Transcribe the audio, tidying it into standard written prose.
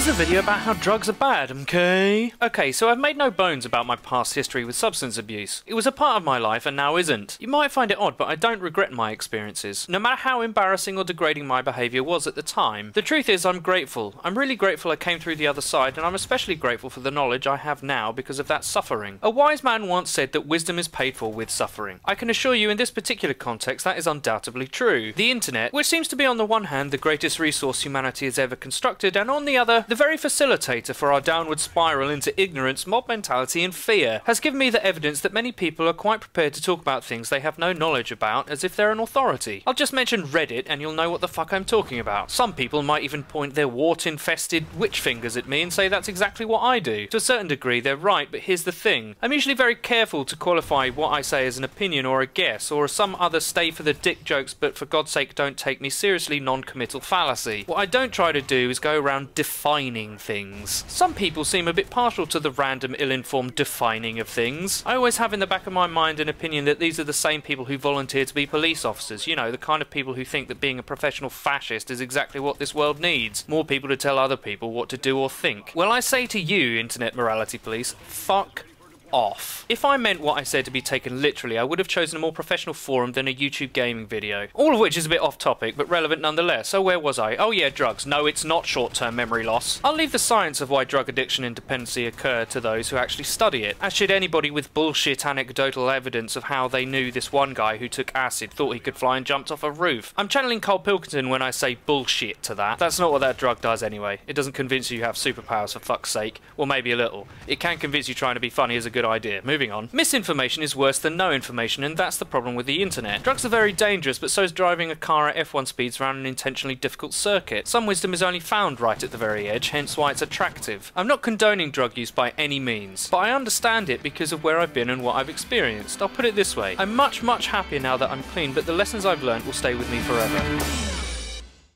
is a video about how drugs are bad, okay? Okay, so I've made no bones about my past history with substance abuse. It was a part of my life and now isn't. You might find it odd, but I don't regret my experiences, no matter how embarrassing or degrading my behaviour was at the time. The truth is, I'm grateful. I'm really grateful I came through the other side, and I'm especially grateful for the knowledge I have now because of that suffering. A wise man once said that wisdom is paid for with suffering. I can assure you in this particular context that is undoubtedly true. The internet, which seems to be on the one hand the greatest resource humanity has ever constructed, and on the other the very facilitator for our downward spiral into ignorance, mob mentality and fear, has given me the evidence that many people are quite prepared to talk about things they have no knowledge about as if they're an authority. I'll just mention Reddit and you'll know what the fuck I'm talking about. Some people might even point their wart-infested witch fingers at me and say that's exactly what I do. To a certain degree they're right, but here's the thing. I'm usually very careful to qualify what I say as an opinion or a guess or some other stay for the dick jokes but for God's sake don't take me seriously non-committal fallacy. What I don't try to do is go around defining things. Some people seem a bit partial to the random ill-informed defining of things. I always have in the back of my mind an opinion that these are the same people who volunteer to be police officers, you know, the kind of people who think that being a professional fascist is exactly what this world needs. More people to tell other people what to do or think. Well, I say to you, Internet Morality Police, fuck off. If I meant what I said to be taken literally, I would have chosen a more professional forum than a YouTube gaming video. All of which is a bit off topic, but relevant nonetheless. So where was I? Oh yeah, drugs. No, it's not short-term memory loss. I'll leave the science of why drug addiction and dependency occur to those who actually study it, as should anybody with bullshit anecdotal evidence of how they knew this one guy who took acid thought he could fly and jumped off a roof. I'm channeling Cole Pilkington when I say bullshit to that. That's not what that drug does anyway. It doesn't convince you have superpowers for fuck's sake. Well, maybe a little. It can convince you trying to be funny is a good idea. Moving on. Misinformation is worse than no information, and that's the problem with the internet. Drugs are very dangerous, but so is driving a car at F1 speeds around an intentionally difficult circuit. Some wisdom is only found right at the very edge, hence why it's attractive. I'm not condoning drug use by any means, but I understand it because of where I've been and what I've experienced. I'll put it this way. I'm much happier now that I'm clean, but the lessons I've learned will stay with me forever.